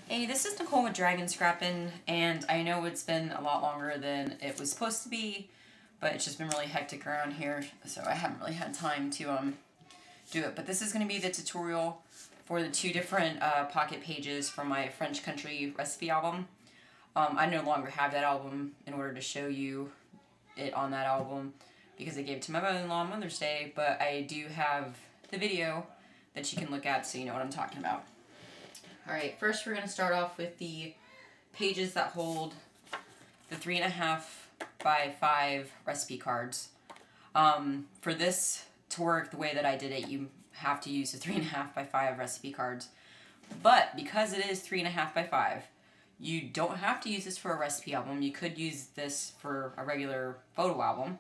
Hey, this is Nicole with Dragon Scrappin', and I know it's been a lot longer than it was supposed to be, but it's just been really hectic around here, so I haven't really had time to do it. But this is going to be the tutorial for the two different pocket pages from my French country recipe album. I no longer have that album in order to show you it on that album because I gave it to my mother-in-law on Mother's Day, but I do have the video that you can look at so you know what I'm talking about. Alright, first we're going to start off with the pages that hold the 3.5 by 5 recipe cards. For this to work the way that I did it, you have to use the 3.5 by 5 recipe cards. But because it is 3.5 by 5, you don't have to use this for a recipe album. You could use this for a regular photo album,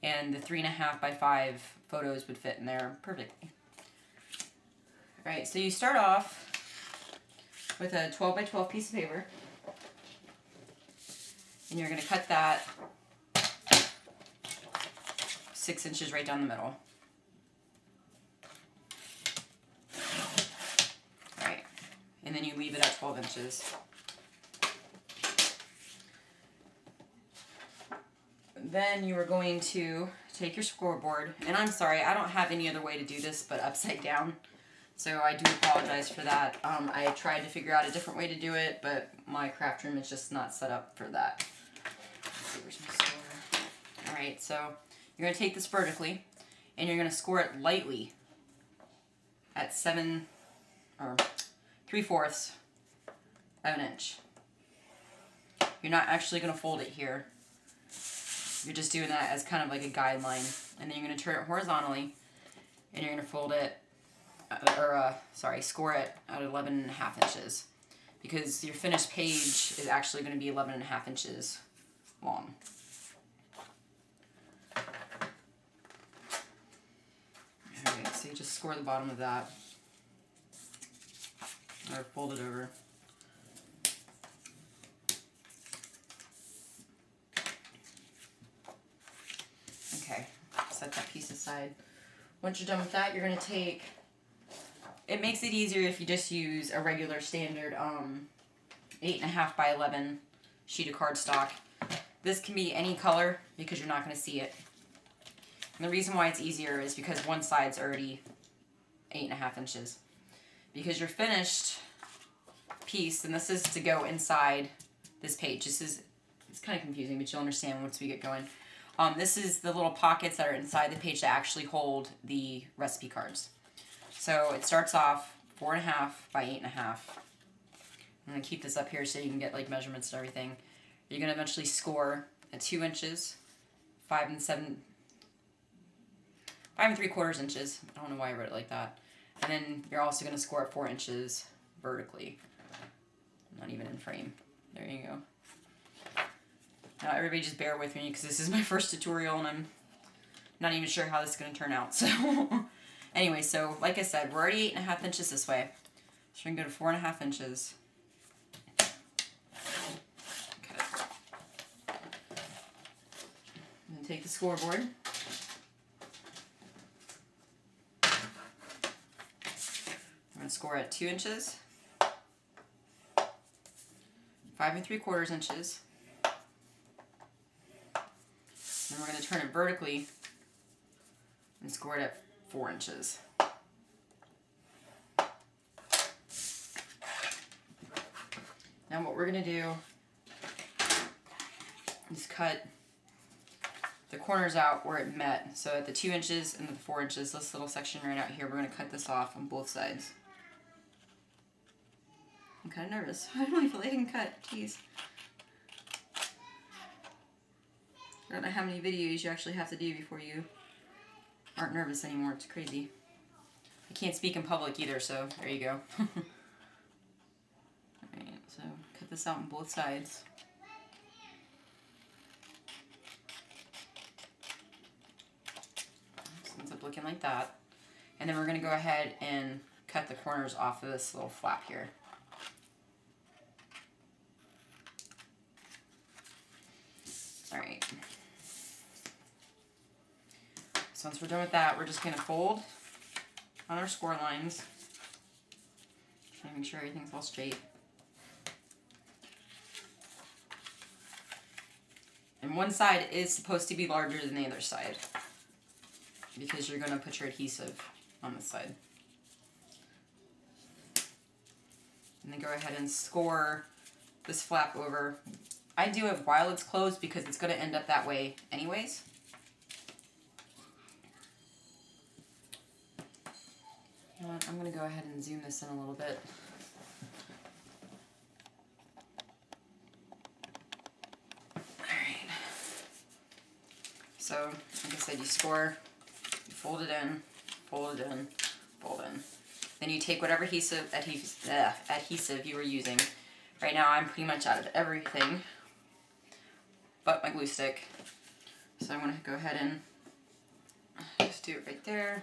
and the 3.5 by 5 photos would fit in there perfectly. Alright, so you start off with a 12 by 12 piece of paper, and you're going to cut that 6 inches right down the middle. Alright, and then you leave it at 12 inches. Then you are going to take your scoreboard, and I'm sorry, I don't have any other way to do this but upside down. So I do apologize for that. I tried to figure out a different way to do it, but my craft room is just not set up for that. Let's see, where's my score? Alright, so you're going to take this vertically, and you're going to score it lightly at 7 or 3/4 of an inch. You're not actually going to fold it here. You're just doing that as kind of like a guideline. And then you're going to turn it horizontally, and you're going to fold it score it at 11.5 inches, because your finished page is actually going to be 11.5 inches long. Alright, so you just score the bottom of that, or fold it over. Okay, set that piece aside. Once you're done with that, you're going to take... It makes it easier if you just use a regular standard 8.5 by 11 sheet of cardstock. This can be any color because you're not going to see it. And the reason why it's easier is because one side's already 8.5 inches. Because your finished piece, and this is to go inside this page. It's kind of confusing, but you'll understand once we get going. This is the little pockets that are inside the page that actually hold the recipe cards. So it starts off 4.5 by 8.5. I'm going to keep this up here so you can get like measurements and everything. You're going to eventually score at 2 inches, 5 3/4 inches. I don't know why I wrote it like that. And then you're also going to score at 4 inches vertically. Not even in frame. There you go. Now everybody just bear with me because this is my first tutorial and I'm not even sure how this is going to turn out. So anyway, so like I said, we're already 8.5 inches this way. So we're going to go to 4.5 inches. Okay. And then take the scoreboard. I'm going to score at 2 inches, 5 3/4 inches. Then we're going to turn it vertically and score it at 4 inches. Now what we're going to do is cut the corners out where it met. So at the 2 inches and the 4 inches, this little section right out here, we're going to cut this off on both sides. I'm kind of nervous. I don't feel like I can cut. Jeez. I don't know how many videos you actually have to do before you aren't nervous anymore. It's crazy. I can't speak in public either, so there you go. Alright, so cut this out on both sides. So it ends up looking like that. And then we're going to go ahead and cut the corners off of this little flap here. Alright. So once we're done with that, we're just going to fold on our score lines. Trying to make sure everything's all straight. And one side is supposed to be larger than the other side because you're going to put your adhesive on the side. And then go ahead and score this flap over. I do it while it's closed because it's going to end up that way anyways. You know what? I'm going to go ahead and zoom this in a little bit. Alright. So, like I said, you score, you fold it in, fold it in, fold in. Then you take whatever adhesive you were using. Right now I'm pretty much out of everything but my glue stick. So I'm going to go ahead and just do it right there.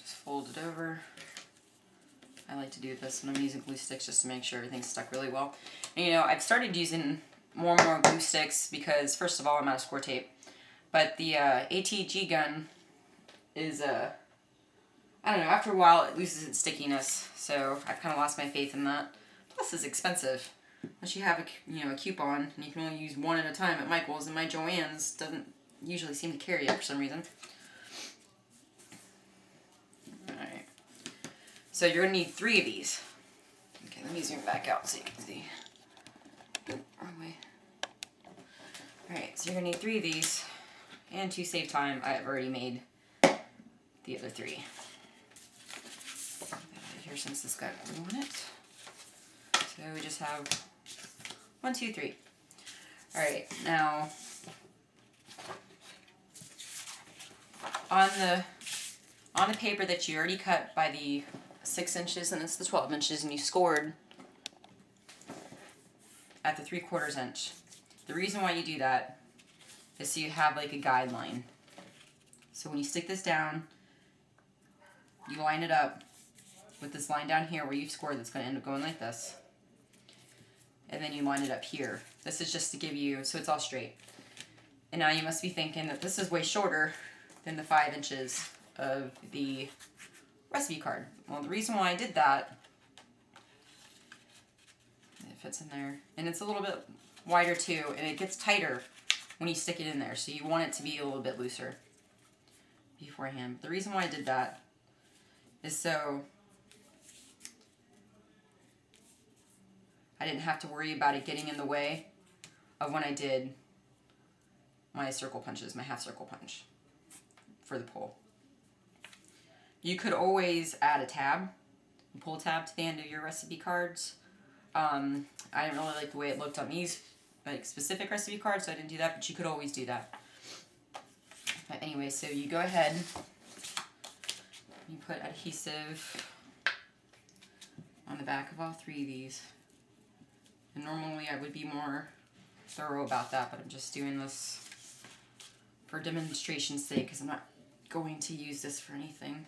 Just fold it over. I like to do this when I'm using glue sticks just to make sure everything's stuck really well. And you know, I've started using more and more glue sticks because first of all I'm out of score tape. But the ATG gun is I don't know, after a while it loses its stickiness, so I've kind of lost my faith in that. Plus it's expensive. Unless you have a coupon and you can only use one at a time at Michael's, and my Joann's doesn't usually seem to carry it for some reason. Alright. So you're going to need 3 of these. Okay, let me zoom back out so you can see. Oop, wrong way. Alright, so you're going to need 3 of these. And to save time, I've already made the other 3. Here since this got glue on it. So we just have 1, 2, 3. Alright, now on the paper that you already cut by the 6 inches and it's the 12 inches and you scored at the 3/4 inch. The reason why you do that is so you have like a guideline. So when you stick this down, you line it up with this line down here where you've scored that's going to end up going like this. And then you line it up here. This is just to give you, so it's all straight. And now you must be thinking that this is way shorter than the 5 inches of the recipe card. Well, the reason why I did that, it fits in there, and it's a little bit wider too, and it gets tighter when you stick it in there, so you want it to be a little bit looser beforehand. But the reason why I did that is so I didn't have to worry about it getting in the way of when I did my circle punches, my half circle punch for the pull. You could always add a tab, pull tab to the end of your recipe cards. I didn't really like the way it looked on these like specific recipe cards, so I didn't do that, but you could always do that. But anyway, so you go ahead, you put adhesive on the back of all 3 of these. And normally I would be more thorough about that, but I'm just doing this for demonstration's sake because I'm not going to use this for anything.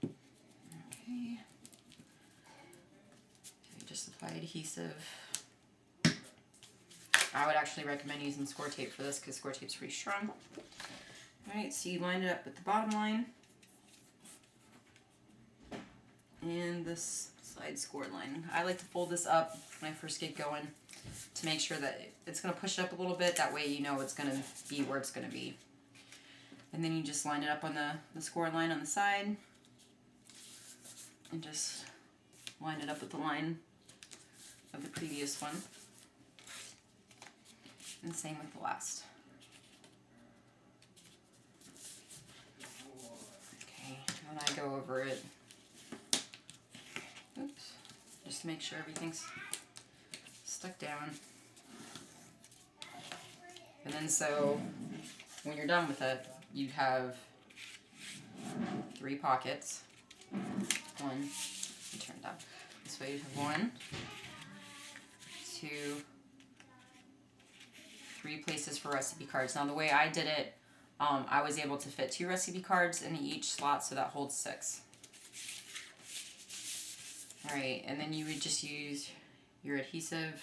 Okay. So just apply adhesive. I would actually recommend using score tape for this because score tape's pretty strong. Alright, so you line it up with the bottom line and this side score line. I like to fold this up when I first get going to make sure that it's going to push it up a little bit. That way you know it's going to be where it's going to be. And then you just line it up on the score line on the side and just line it up with the line of the previous one. And same with the last. And I go over it, oops, just to make sure everything's stuck down. And then so when you're done with it, you have 3 pockets. 1, you turn it down. This way you have 1, 2, 3 places for recipe cards. Now the way I did it, I was able to fit 2 recipe cards in each slot, so that holds 6. Alright, and then you would just use your adhesive.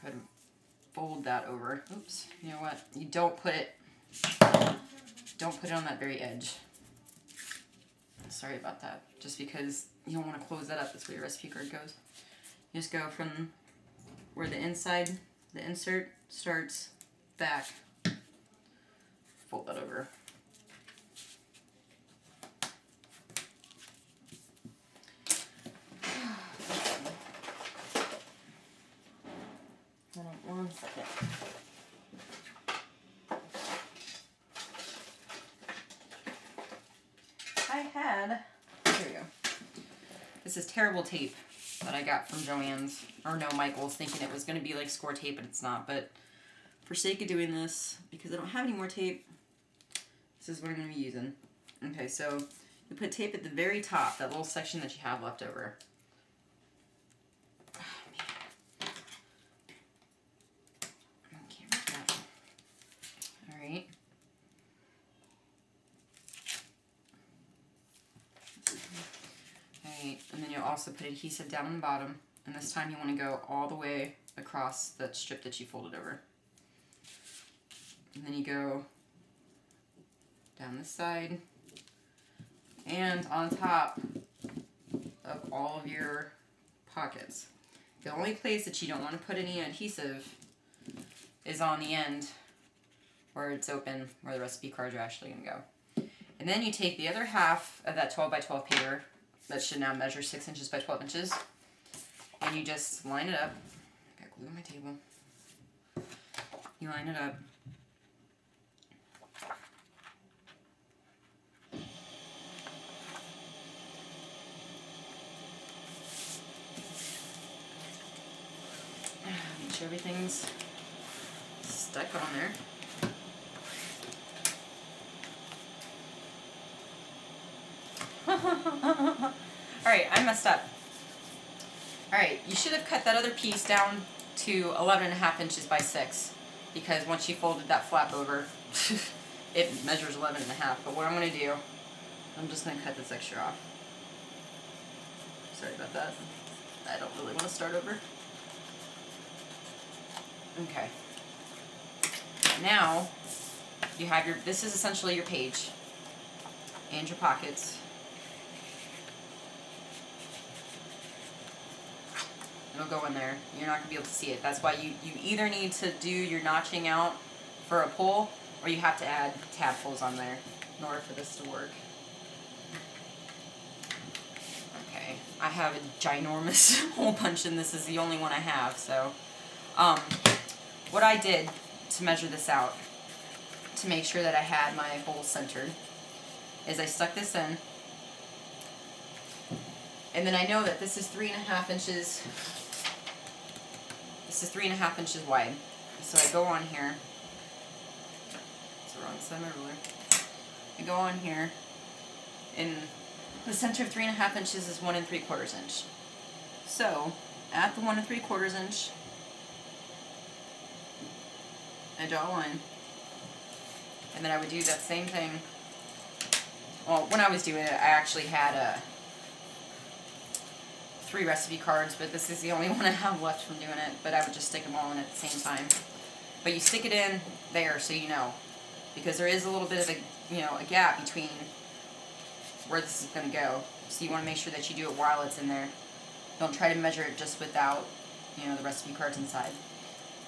Put fold that over. Oops, you know what? You don't put it on that very edge. Sorry about that. Just because you don't want to close that up. That's where your recipe card goes. You just go from where the inside, the insert starts, back. Fold that over. Hold on 1 second. Here we go. This is terrible tape that I got from Joann's, or no, Michael's, thinking it was going to be like score tape, but it's not. But for sake of doing this, because I don't have any more tape, this is what I'm going to be using. Okay, so you put tape at the very top, that little section that you have left over. Alright. Alright, and then you'll also put adhesive down on the bottom, and this time you want to go all the way across the strip that you folded over. And then you go down this side and on top of all of your pockets. The only place that you don't want to put any adhesive is on the end where it's open, where the recipe cards are actually going to go. And then you take the other half of that 12 by 12 paper that should now measure 6 inches by 12 inches, and you just line it up. Got glue on my table. You line it up. Make sure everything's stuck on there. Alright, I messed up. Alright, you should have cut that other piece down to 11.5 inches by 6, because once you folded that flap over, it measures 11.5. But what I'm going to do, I'm just going to cut this extra off. Sorry about that. I don't really want to start over. Okay. Now, you have your, this is essentially your page and your pockets. It'll go in there. You're not going to be able to see it. That's why you either need to do your notching out for a pull, or you have to add tab pulls on there in order for this to work. Okay, I have a ginormous hole punch, and this is the only one I have. So, what I did to measure this out, to make sure that I had my hole centered, is I stuck this in, and then I know that this is 3.5 inches. This is 3.5 inches wide. So I go on here. It's the wrong side of my ruler. I go on here, and the center of 3.5 inches is 1 3/4 inch. So at the 1 3/4 inch, I draw a line, and then I would do that same thing. Well, when I was doing it, I actually had 3 recipe cards, but this is the only one I have left from doing it. But I would just stick them all in at the same time. But you stick it in there so you know, because there is a little bit of a gap between where this is going to go. So you want to make sure that you do it while it's in there. Don't try to measure it just without, the recipe cards inside.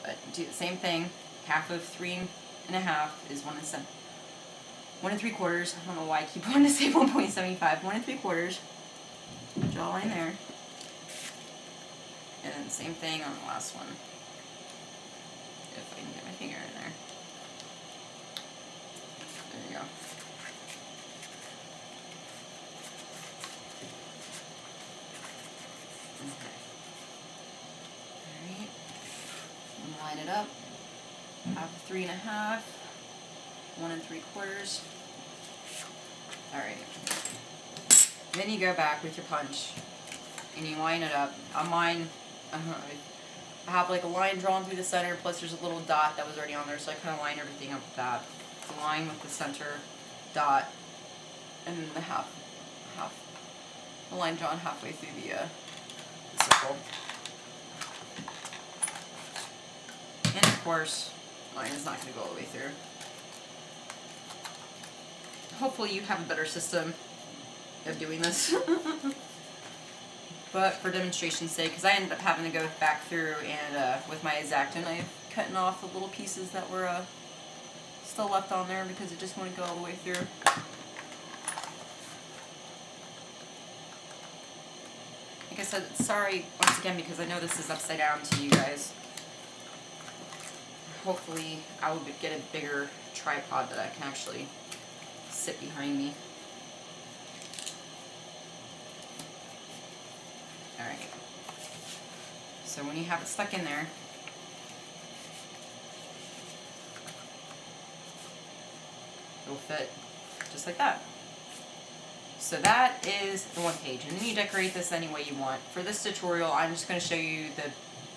But do the same thing. Half of 3.5 is 1 3/4. I don't know why I keep wanting to say 1.75. 1 3/4. Draw a line there. And then the same thing on the last one. If I can get my finger in there. There you go. Okay. Alright. And line it up. Half of 3.5. 1 3/4. Alright. Then you go back with your punch and you line it up. On mine, I have like a line drawn through the center, plus there's a little dot that was already on there, so I kind of line everything up with that. The line with the center dot, and then the the line drawn halfway through the circle. And course, mine is not going to go all the way through. Hopefully you have a better system of doing this. But for demonstration's sake, because I ended up having to go back through and with my X-Acto knife, cutting off the little pieces that were still left on there because it just wouldn't go all the way through. Like I said, sorry once again because I know this is upside down to you guys. Hopefully I will get a bigger tripod that I can actually sit behind me. Alright. So when you have it stuck in there, it'll fit just like that. So that is the one page, and then you decorate this any way you want. For this tutorial, I'm just going to show you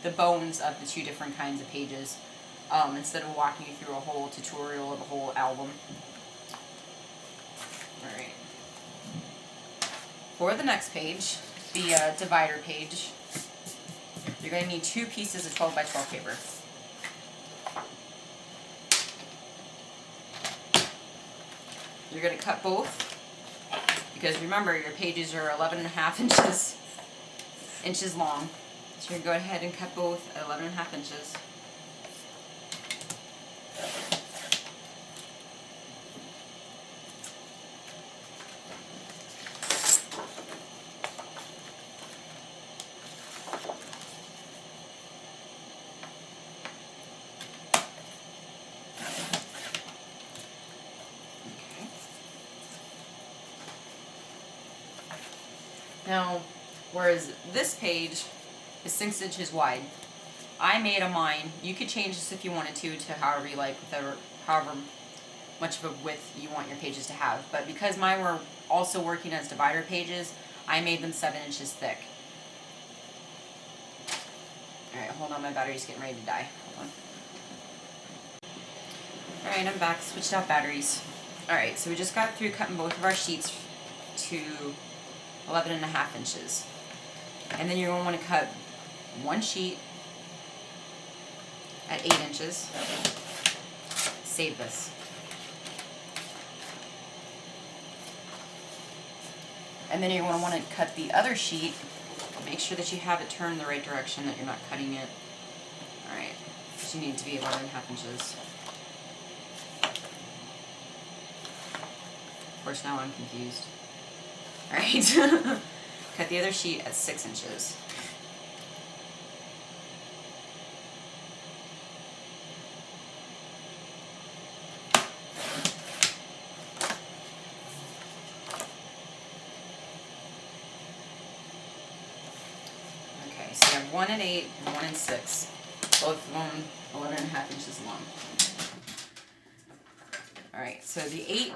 the bones of the two different kinds of pages, instead of walking you through a whole tutorial of a whole album. Alright. For the next page, the divider page, you're going to need 2 pieces of 12 by 12 paper. You're going to cut both, because remember your pages are 11.5 inches long. So you're going to go ahead and cut both at 11.5 inches. Now, whereas this page is 6 inches wide, I made a mine. You could change this if you wanted to however you like, however much of a width you want your pages to have. But because mine were also working as divider pages, I made them 7 inches thick. Alright, hold on, my battery's getting ready to die. Hold on. Alright, I'm back. Switched out batteries. Alright, so we just got through cutting both of our sheets to 11.5 inches. And then you're going to want to cut one sheet at 8 inches. Save this. And then you're going to want to cut the other sheet. Make sure that you have it turned the right direction, that you're not cutting it. Alright, so you need to be 11.5 inches. Of course, now I'm confused. Alright, cut the other sheet at 6 inches. Okay, so you have 1 and 8 and 1 and 6, both of them 11.5 inches long. Alright, so the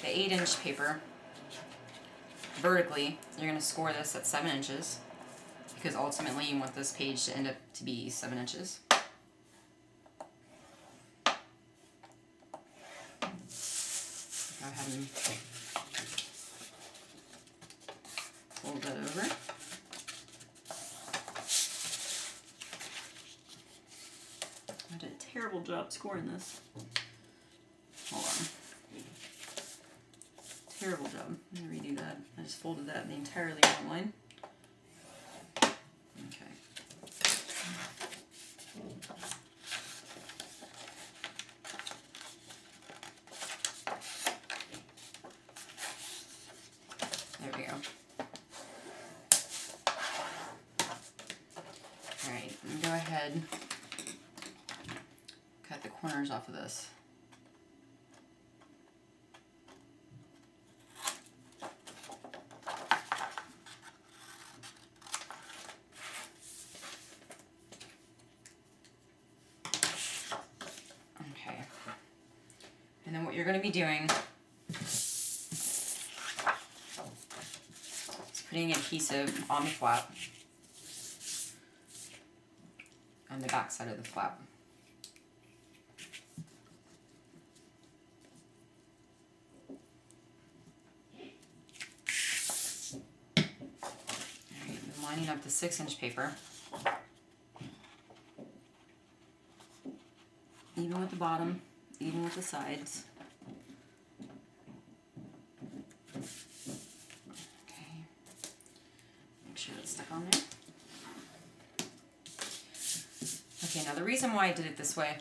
8-inch paper, vertically, you're going to score this at 7 inches, because ultimately you want this page to end up to be 7 inches. Go ahead and fold that over. I did a terrible job scoring this. Hold on. Terrible job. I'm going to redo that. I just folded that in the entirely wrong line. Okay. There we go. Alright, go ahead, cut the corners off of this. And then what you're going to be doing is putting adhesive on the flap, on the back side of the flap. Alright, lining up the 6-inch paper. even with the bottom, even with the sides. Okay, make sure it's stuck on there. Okay, now the reason why I did it this way,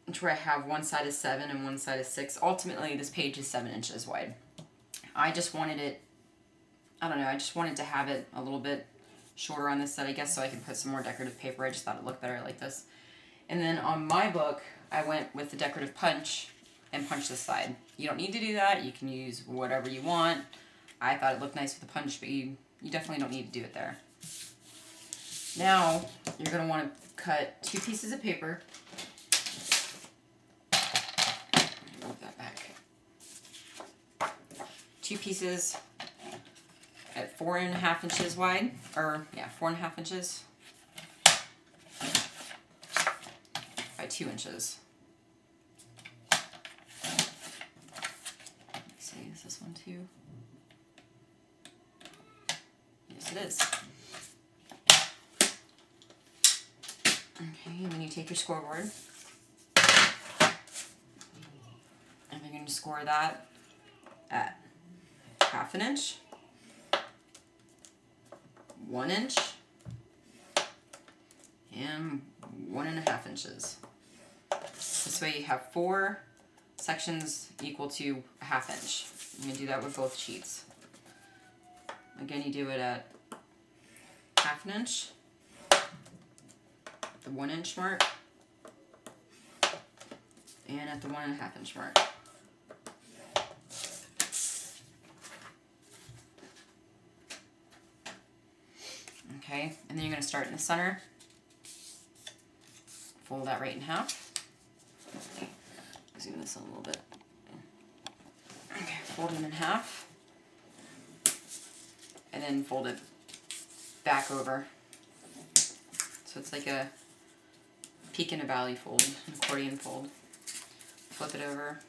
which where I have one side is 7 and one side is 6, ultimately this page is 7 inches wide. I just wanted it, I don't know, I just wanted to have it a little bit shorter on this side, I guess, so I can put some more decorative paper. I just thought it looked better like this. And then on my book, I went with the decorative punch and punched this side. You don't need to do that. You can use whatever you want. I thought it looked nice with the punch, but you definitely don't need to do it there. Now, you're going to want to cut 2 pieces of paper. Move that back. 2 pieces at 4.5 inches wide, or yeah, 4.5 inches by 2 inches. Let's see, is this one too? Yes, it is. Okay, and then you take your scoreboard, and you're going to score that at 1/2 inch, 1 inch, and 1.5 inches. This way you have 4 sections equal to 1/2 inch. You can do that with both sheets. Again, you do it at 1/2 inch, the 1 inch mark, and at the 1.5 inch mark. Okay, and then you're going to start in the center. Fold that right in half. Okay, zoom this in a little bit. Okay, fold it in half. And then fold it back over. So it's like a peak and a valley fold, an accordion fold. Flip it over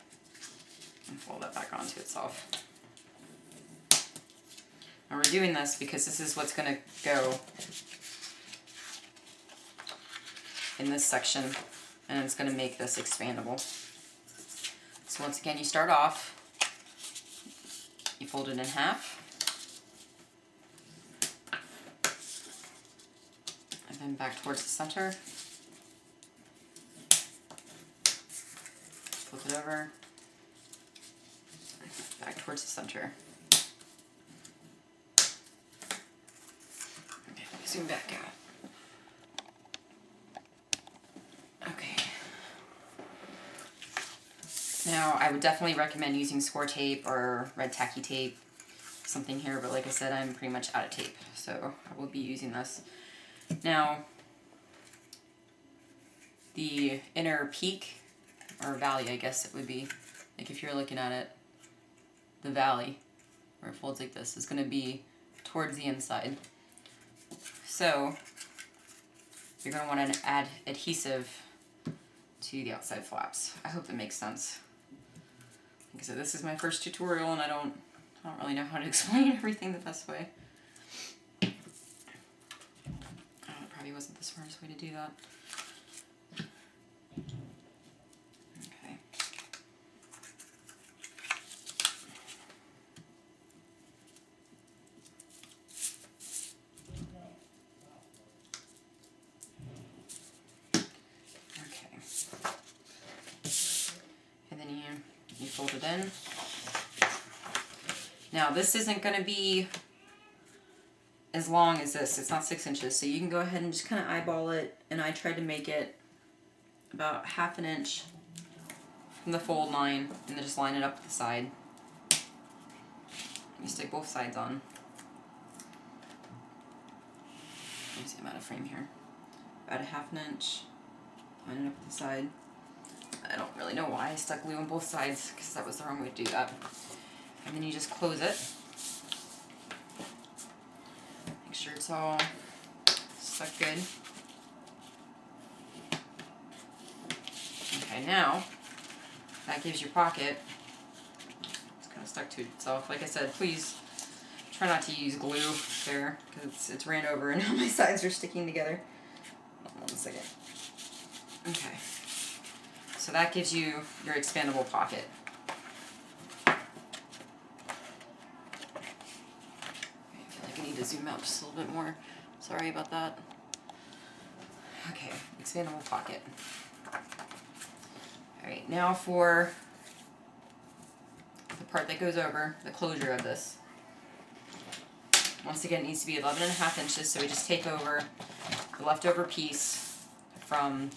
and fold that back onto itself. And we're doing this because this is what's going to go in this section, and it's going to make this expandable. So once again, you start off, you fold it in half, and then back towards the center, flip it over, back towards the center. Zoom back out. Okay. Now, I would definitely recommend using score tape or red tacky tape, something here, but like I said, I'm pretty much out of tape, so I will be using this. Now, the inner peak, or valley, I guess it would be, like if you're looking at it, the valley, where it folds like this, is going to be towards the inside. So, you're going to want to add adhesive to the outside flaps. I hope that makes sense. Like I said, this is my first tutorial and I don't really know how to explain everything the best way. It probably wasn't the smartest way to do that. Okay. You fold it in. Now this isn't going to be as long as this. It's not 6 inches, so you can go ahead and just kind of eyeball it, and I tried to make it about 1/2 inch from the fold line, and then just line it up with the side. You stick both sides on. Let me see, I'm out of frame here. About 1/2 inch, line it up with the side. I don't really know why I stuck glue on both sides, because that was the wrong way to do that. And then you just close it. Make sure it's all stuck good. Okay, now that gives your pocket. It's kind of stuck to itself. Like I said, please try not to use glue there, because it's ran over and now my sides are sticking together. Hold on 1 second. Okay. So that gives you your expandable pocket. I feel like I need to zoom out just a little bit more. Sorry about that. Okay, expandable pocket. Alright, now for the part that goes over, the closure of this. Once again, it needs to be 11.5 inches, so we just take over the leftover piece from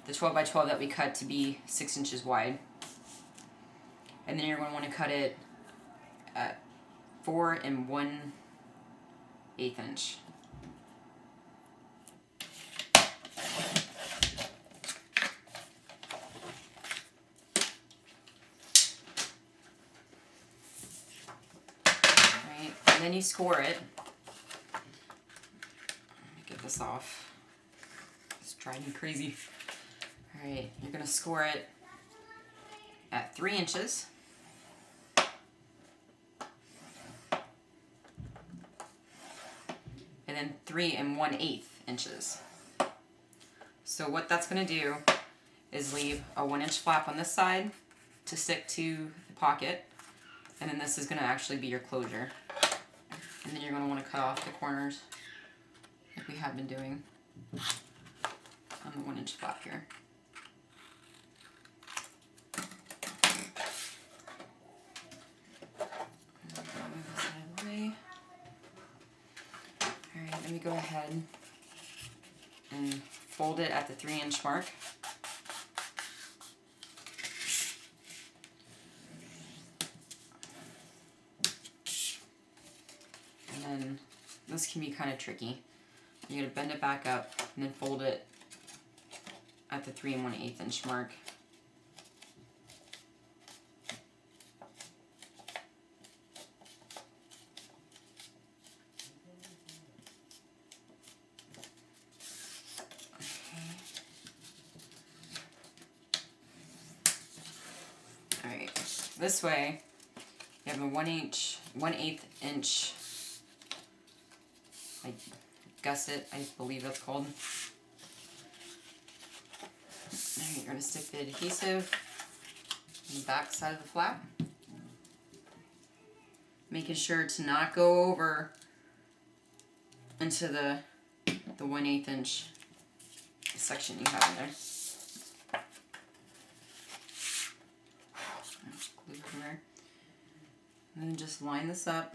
the 12 by 12 that we cut to be 6 inches wide. And then you're going to want to cut it at 4 1/8 inch. Right, and then you score it. Let me get this off. It's driving me crazy. Alright, you're going to score it at 3 inches. And then 3 1/8 inches. So what that's going to do is leave a 1-inch flap on this side to stick to the pocket. And then this is going to actually be your closure. And then you're going to want to cut off the corners like we have been doing on the 1-inch flap here. Alright, let me go ahead and fold it at the 3-inch mark. And then this can be kind of tricky. You're going to bend it back up and then fold it at the 3 1/8 inch mark. Alright, this way you have a 1/8 inch, I gusset, I believe that's called. Alright, you're going to stick the adhesive on the back side of the flap, making sure to not go over into the 1/8 inch section you have in there. Glue from there. And then just line this up.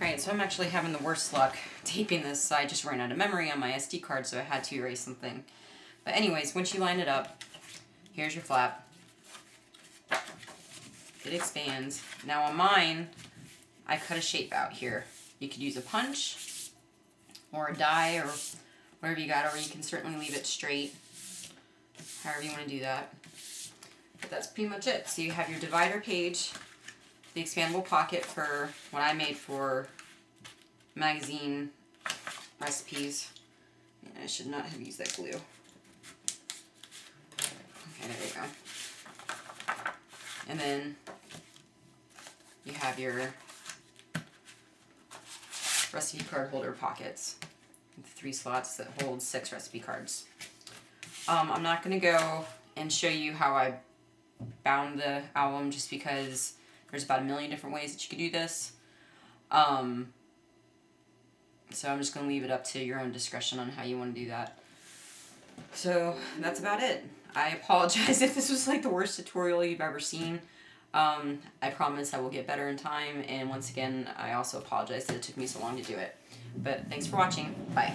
Alright, so I'm actually having the worst luck taping this. I just ran out of memory on my SD card, so I had to erase something. But anyways, once you line it up, here's your flap. It expands. Now on mine, I cut a shape out here. You could use a punch or a die or whatever you got, or you can certainly leave it straight, however you want to do that. But that's pretty much it. So you have your divider page, the expandable pocket for what I made for magazine recipes. And I should not have used that glue. Okay, there you go. And then you have your recipe card holder pockets with 3 slots that hold 6 recipe cards. I'm not going to go and show you how I bound the album just because there's about a million different ways that you could do this. So I'm just going to leave it up to your own discretion on how you want to do that. So that's about it. I apologize if this was like the worst tutorial you've ever seen. I promise I will get better in time, and once again, I also apologize that it took me so long to do it. But thanks for watching. Bye.